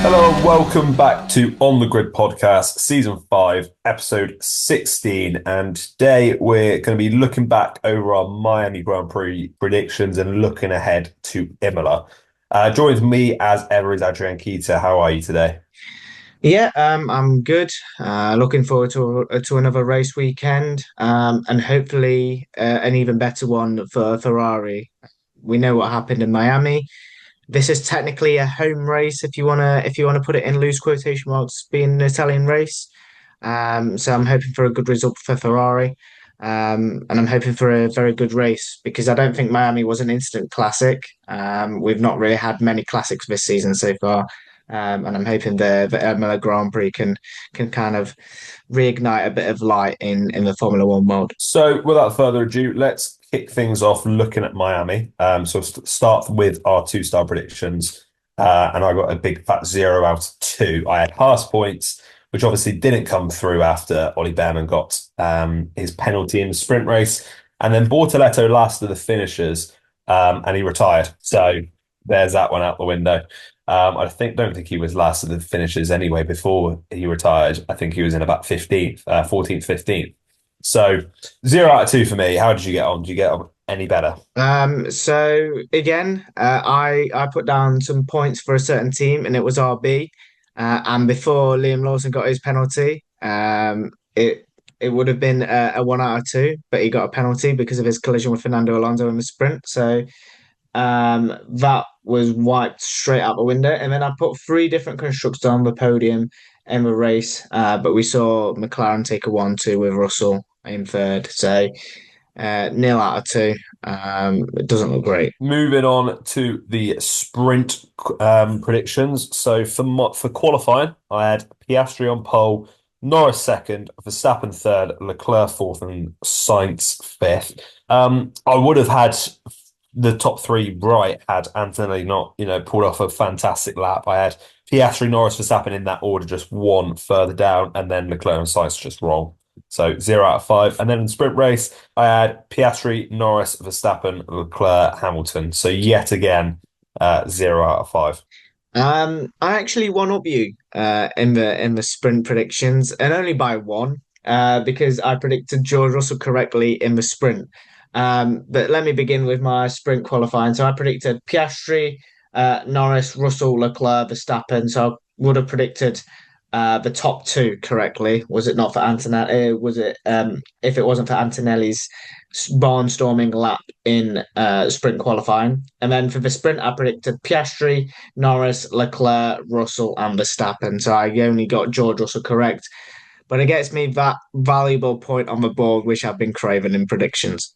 Hello and welcome back to On The Grid Podcast, Season 5, Episode 16. And today we're going to be looking back over our Miami Grand Prix predictions and looking ahead to Imola. Joins me as ever is Adrian. How are you today? Yeah, I'm good. Looking forward to another race weekend, and hopefully an even better one for Ferrari. We know what happened in Miami. This is technically a home race if you wanna put it in loose quotation marks, being an Italian race. So I'm hoping for a good result for Ferrari. And I'm hoping for a very good race because I don't think Miami was an instant classic. We've not really had many classics this season so far. And I'm hoping the Imola Grand Prix can kind of reignite a bit of light in the Formula One world. So without further ado, let's kick things off looking at Miami. So start with our two-star predictions. And I got a big fat 0 out of 2. I had Haas points, which obviously didn't come through after Ollie Behrman got his penalty in the sprint race. And then Bortoleto last of the finishers, and he retired. So there's that one out the window. I don't think he was last of the finishers anyway before he retired. I think he was in about 15th, 14th, 15th. So 0 out of 2 for me. How did you get on? Did you get on any better? So again, I put down some points for a certain team, and it was RB. And before Liam Lawson got his penalty, it would have been a 1 out of 2, but he got a penalty because of his collision with Fernando Alonso in the sprint. So that was wiped straight out the window. And then I put 3 different constructors on the podium in the race, but we saw McLaren take a 1-2 with Russell in third. So 0 out of 2. It doesn't look great. Moving on to the sprint predictions. So for qualifying, I had Piastri on pole, Norris second, Verstappen third, Leclerc fourth, and Sainz fifth. I would have had the top 3 right had Antonelli not, pulled off a fantastic lap. I had Piastri, Norris, Verstappen in that order, just 1 further down, and then Leclerc and Sainz just wrong. So 0 out of 5. And then in the sprint race, I had Piastri, Norris, Verstappen, Leclerc, Hamilton. So yet again, 0 out of 5. I actually one up you in the sprint predictions, and only by 1, because I predicted George Russell correctly in the sprint. But let me begin with my sprint qualifying. So I predicted Piastri, Norris, Russell, Leclerc, Verstappen. So I would have predicted the top 2 correctly. Was it not for Antonelli? Was it if it wasn't for Antonelli's barnstorming lap in sprint qualifying? And then for the sprint, I predicted Piastri, Norris, Leclerc, Russell, and Verstappen. So I only got George Russell correct, but it gets me that valuable point on the board, which I've been craving in predictions.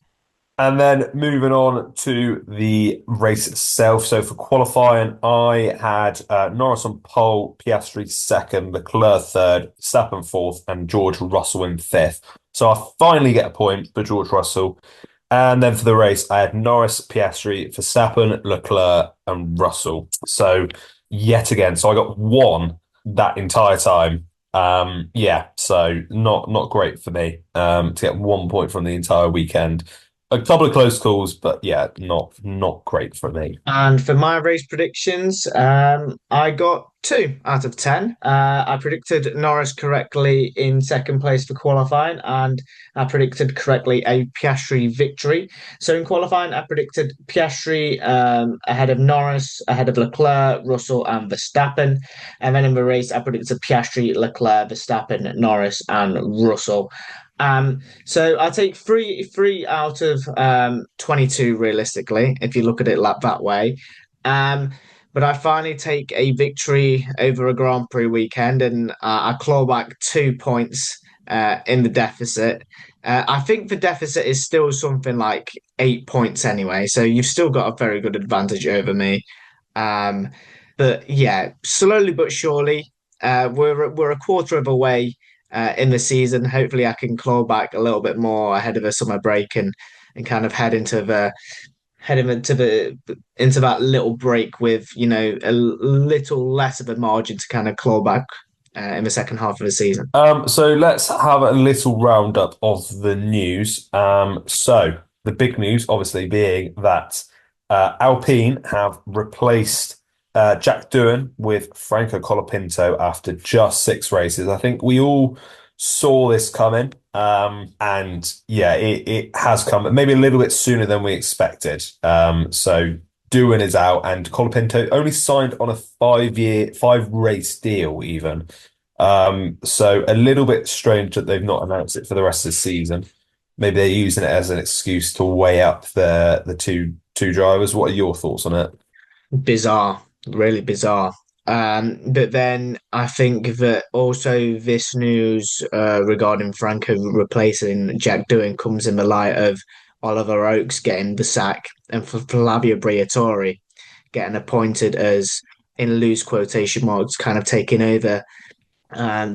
And then moving on to the race itself. So for qualifying, I had Norris on pole, Piastri second, Leclerc third, Verstappen fourth, and George Russell in fifth. So I finally get a point for George Russell. And then for the race, I had Norris, Piastri, Verstappen, Leclerc, and Russell. So yet again, so I got 1 that entire time. So not great for me to get 1 point from the entire weekend. A couple of close calls, but yeah, not great for me. And for my race predictions, I got 2 out of 10. I predicted Norris correctly in second place for qualifying, and I predicted correctly a Piastri victory. So in qualifying, I predicted Piastri ahead of Norris, ahead of Leclerc, Russell, and Verstappen. And then in the race, I predicted Piastri, Leclerc, Verstappen, Norris, and Russell. So I take three out of 22 realistically, if you look at it like that way. But I finally take a victory over a Grand Prix weekend, and I claw back 2 points in the deficit. I think the deficit is still something like 8 points anyway, so you've still got a very good advantage over me. But yeah, slowly but surely, we're a quarter of a way in the season. Hopefully, I can claw back a little bit more ahead of the summer break and kind of head into that little break with a little less of a margin to kind of claw back in the second half of the season. So let's have a little roundup of the news. So the big news, obviously, being that Alpine have replaced Jack Doohan with Franco Colapinto after just 6 races. I think we all saw this coming. And yeah, it has come maybe a little bit sooner than we expected. So Doohan is out and Colapinto only signed on a 5-year, 5-race deal even. So a little bit strange that they've not announced it for the rest of the season. Maybe they're using it as an excuse to weigh up the two drivers. What are your thoughts on it? Bizarre, really bizarre. But then I think that also this news regarding Franco replacing Jack Doohan comes in the light of Oliver Oakes getting the sack and for Flavio Briatore getting appointed as, in loose quotation marks, kind of taking over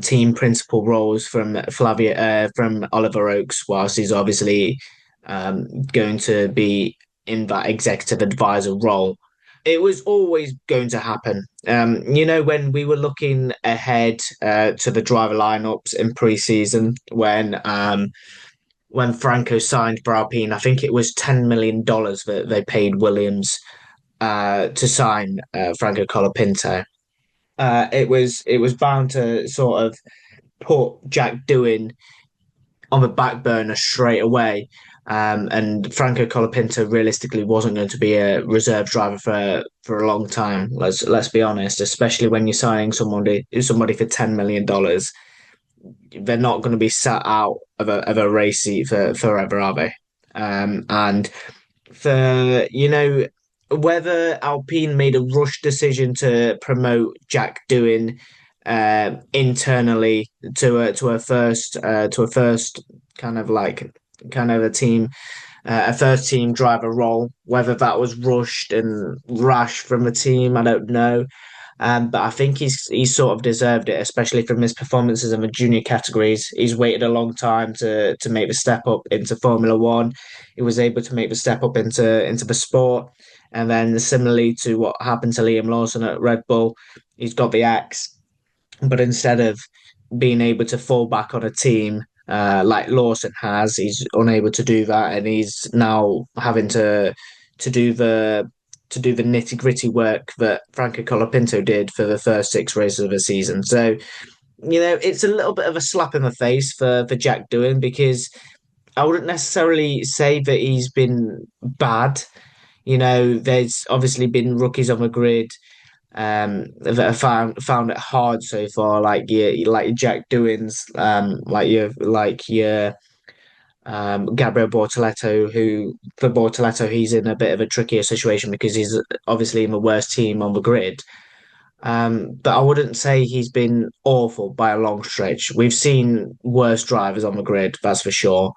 team principal roles from Oliver Oakes, whilst he's obviously going to be in that executive advisor role. It was always going to happen. When we were looking ahead to the driver lineups in pre-season, when Franco signed for Alpine, I think it was $10 million that they paid Williams to sign Franco Colapinto. It was bound to sort of put Jack Doohan on the back burner straight away. And Franco Colapinto realistically wasn't going to be a reserve driver for a long time. Let's be honest, especially when you're signing somebody for $10 million. They're not going to be sat out of a race seat for forever, are they? And for whether Alpine made a rush decision to promote Jack Doohan internally to a first kind of a first team driver role. Whether that was rushed and rash from the team, I don't know. But I think he's sort of deserved it, especially from his performances in the junior categories. He's waited a long time to make the step up into Formula One. He was able to make the step up into the sport, and then similarly to what happened to Liam Lawson at Red Bull, he's got the axe. But instead of being able to fall back on a team like Lawson has, he's unable to do that, and he's now having to do the nitty gritty work that Franco Colapinto did for the first 6 races of the season. So it's a little bit of a slap in the face for Jack Doohan, because I wouldn't necessarily say that he's been bad. There's obviously been rookies on the grid that have found it hard so far, like Jack Doohan's, like your Gabriel Bortoleto, who for Bortoleto he's in a bit of a trickier situation because he's obviously in the worst team on the grid. But I wouldn't say he's been awful by a long stretch. We've seen worse drivers on the grid, that's for sure.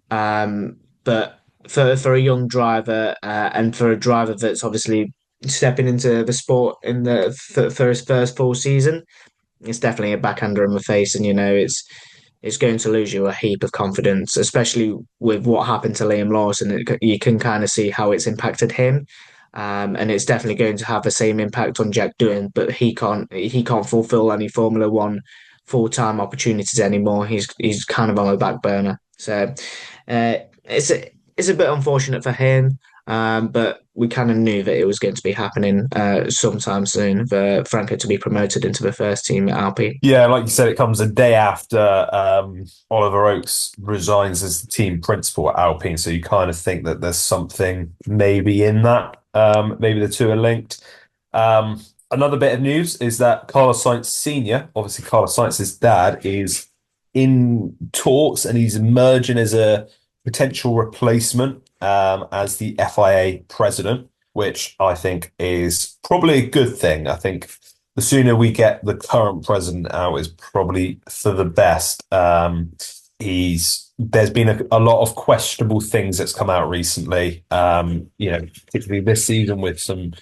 But for a young driver and for a driver that's obviously stepping into the sport for his first full season, it's definitely a backhander in the face, and it's going to lose you a heap of confidence, especially with what happened to Liam Lawson. You can kind of see how it's impacted him, and it's definitely going to have the same impact on Jack Doohan. But he can't fulfill any Formula One full time opportunities anymore. He's kind of on the back burner. So it's a bit unfortunate for him. But we kind of knew that it was going to be happening sometime soon for Franco to be promoted into the first team at Alpine. Yeah, like you said, it comes a day after Oliver Oakes resigns as the team principal at Alpine. So you kind of think that there's something maybe in that. Maybe the two are linked. Another bit of news is that Carlos Sainz Sr., obviously Carlos Sainz's dad, is in talks and he's emerging as a potential replacement as the FIA president, which I think is probably a good thing. I think the sooner we get the current president out is probably for the best. There's been a lot of questionable things that's come out recently, particularly this season with some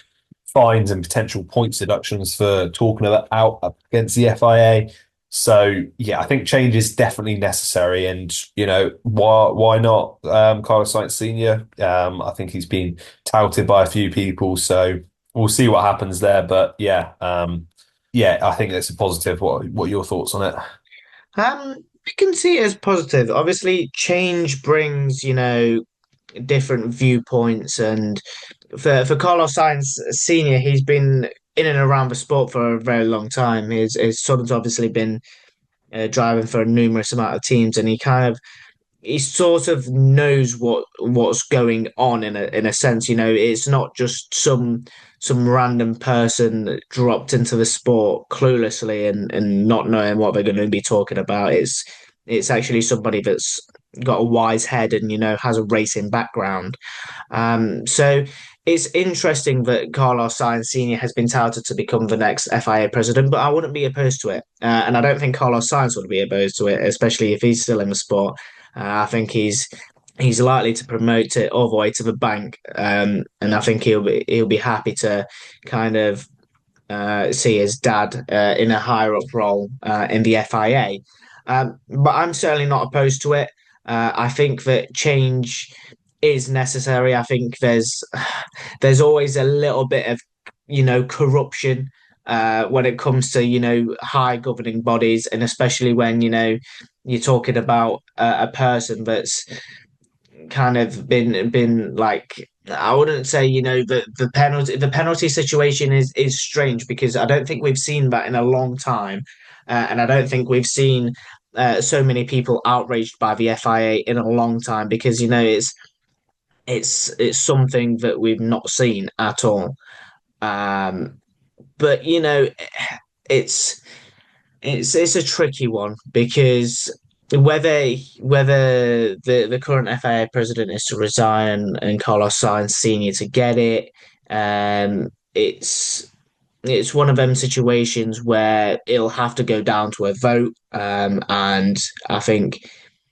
fines and potential points deductions for talking about out up against the FIA. So yeah, I think change is definitely necessary, and why not Carlos Sainz Senior? I think he's been touted by a few people, so we'll see what happens there. But yeah, I think that's a positive. What are your thoughts on it? We can see it as positive. Obviously, change brings, different viewpoints, and for Carlos Sainz Senior, he's been in and around the sport for a very long time. His son's obviously been driving for a numerous amount of teams, and he sort of knows what's going on in a sense. It's not just some random person that dropped into the sport cluelessly and not knowing what they're going to be talking about. It's actually somebody that's got a wise head and has a racing background. So it's interesting that Carlos Sainz Sr. has been touted to become the next FIA president, but I wouldn't be opposed to it. And I don't think Carlos Sainz would be opposed to it, especially if he's still in the sport. I think he's likely to promote it all the way to the bank, and I think he'll be happy to kind of see his dad in a higher up role in the FIA. But I'm certainly not opposed to it. I think that change is necessary. I think there's always a little bit of corruption when it comes to high governing bodies, and especially when you're talking about a person that's kind of been like, I wouldn't say the penalty situation is strange because I don't think we've seen that in a long time, and I don't think we've seen so many people outraged by the FIA in a long time because it's something that we've not seen at all. But it's it's a tricky one because whether the current FIA president is to resign and Carlos Sainz Senior to get it, it's one of them situations where it'll have to go down to a vote, and I think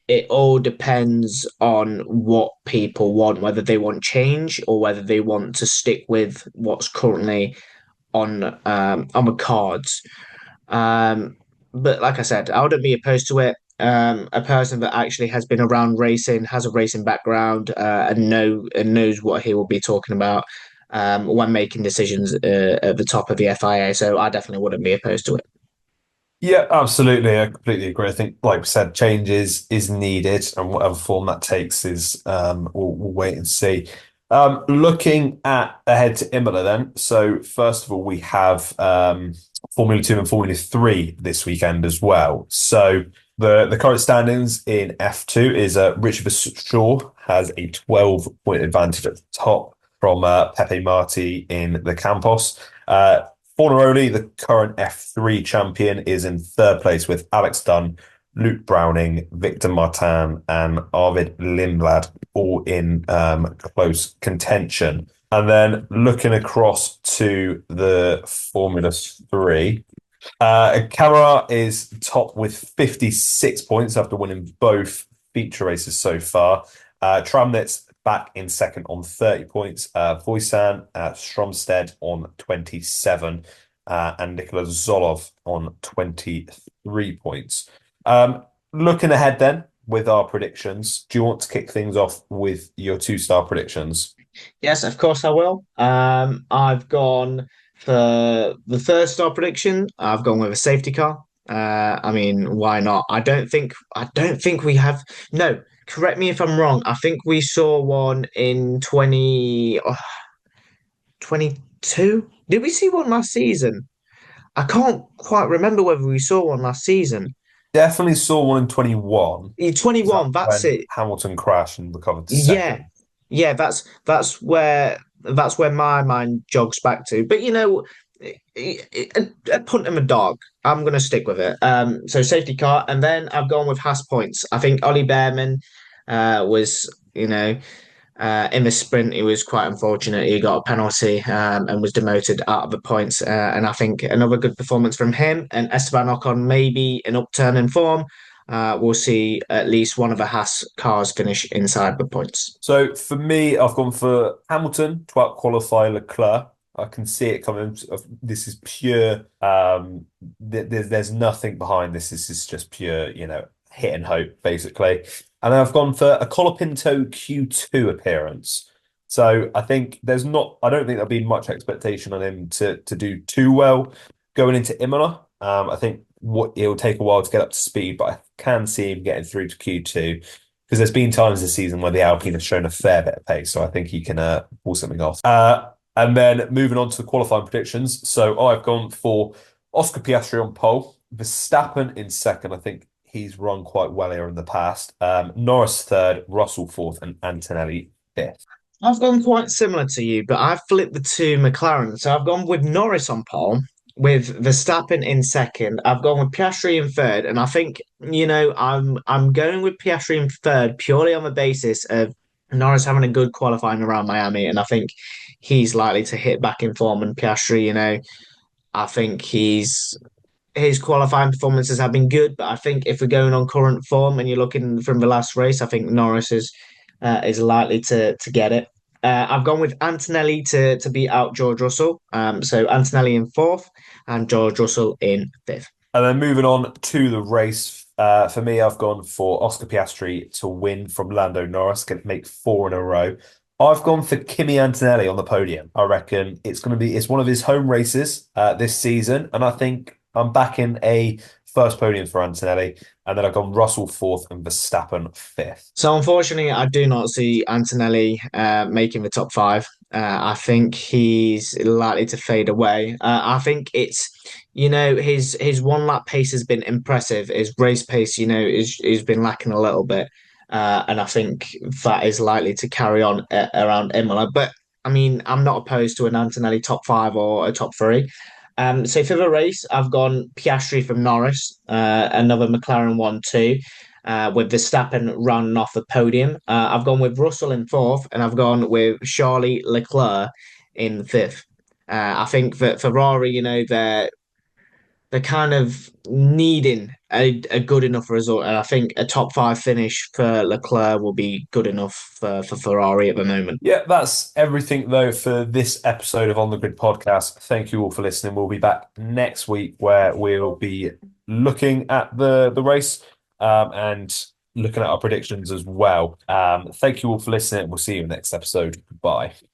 it all depends on what people want, whether they want change or whether they want to stick with what's currently on the cards. Um, but like I said, I wouldn't be opposed to it. A person that actually has been around racing, has a racing background, and knows what he will be talking about when making decisions at the top of the FIA. So I definitely wouldn't be opposed to it. Yeah, absolutely. I completely agree. I think, like we said, change is needed, and whatever form that takes is we'll wait and see. Looking at ahead to Imola then. So first of all, we have Formula Two and Formula Three this weekend as well. So the current standings in F2 is Richard Shaw has a 12-point advantage at the top from Pepe Marti in the Campos. Fornaroli, the current F3 champion, is in third place with Alex Dunn, Luke Browning, Victor Martin, and Arvid Lindblad, all in close contention. And then looking across to the Formula 3, Camara is top with 56 points after winning both feature races so far. Tramnitz back in second on 30 points. Voisan, Stromstead on 27, and Nikola Zolov on 23 points. Looking ahead then with our predictions, do you want to kick things off with your two-star predictions? Yes, of course I will. I've gone for the third star prediction. I've gone with a safety car. I mean, why not? I don't think we have. No, correct me if I'm wrong. I think we saw one in 22. Did we see one last season? I can't quite remember whether we saw one last season. Definitely saw one in 21. Yeah, Was that 21, that's when it. Hamilton crashed and recovered to Yeah, second? yeah, that's where my mind jogs back to. But a punt and a dog. I'm going to stick with it. So safety car, and then I've gone with Haas points. I think Ollie Behrman was, in the sprint, he was quite unfortunate. He got a penalty and was demoted out of the points. And I think another good performance from him and Esteban Ocon, maybe an upturn in form. We'll see at least one of the Haas cars finish inside the points. So for me, I've gone for Hamilton to out-qualify Leclerc. I can see it coming. This is pure. There's nothing behind this. This is just pure, hit and hope, basically. And then I've gone for a Colapinto Q2 appearance. So I think there's not. I don't think there'll be much expectation on him to do too well going into Imola. I think what it'll take a while to get up to speed, but I can see him getting through to Q2 because there's been times this season where the Alpine has shown a fair bit of pace. So I think he can pull something off. And then moving on to the qualifying predictions. So I've gone for Oscar Piastri on pole, Verstappen in second. I think he's run quite well here in the past. Norris third, Russell fourth, and Antonelli fifth. I've gone quite similar to you, but I've flipped the two McLaren. So I've gone with Norris on pole, with Verstappen in second. I've gone with Piastri in third, and I think I'm going with Piastri in third purely on the basis of Norris having a good qualifying around Miami, and I think he's likely to hit back in form. And Piastri, I think his qualifying performances have been good, but I think if we're going on current form and you're looking from the last race, I think Norris is likely to get it. I've gone with Antonelli to beat out George Russell. So Antonelli in fourth and George Russell in fifth. And then moving on to the race, for me, I've gone for Oscar Piastri to win from Lando Norris, can make four in a row. I've gone for Kimi Antonelli on the podium. I reckon it's one of his home races this season, and I think I'm backing a first podium for Antonelli, and then I've gone Russell fourth and Verstappen fifth. So unfortunately, I do not see Antonelli making the top five. I think he's likely to fade away. I think his one lap pace has been impressive. His race pace, is been lacking a little bit, and I think that is likely to carry on around Imola. But I mean, I'm not opposed to an Antonelli top five or a top three. So for the race, I've gone Piastri from Norris, another McLaren 1-2, with Verstappen running off the podium. I've gone with Russell in fourth, and I've gone with Charlie Leclerc in fifth. I think that Ferrari, they're kind of needing a good enough result, and I think a top five finish for Leclerc will be good enough for Ferrari at the moment. Yeah, that's everything though for this episode of On the Grid podcast. Thank you all for listening. We'll be back next week where we'll be looking at the race and looking at our predictions as well. Thank you all for listening. We'll see you in the next episode. Goodbye.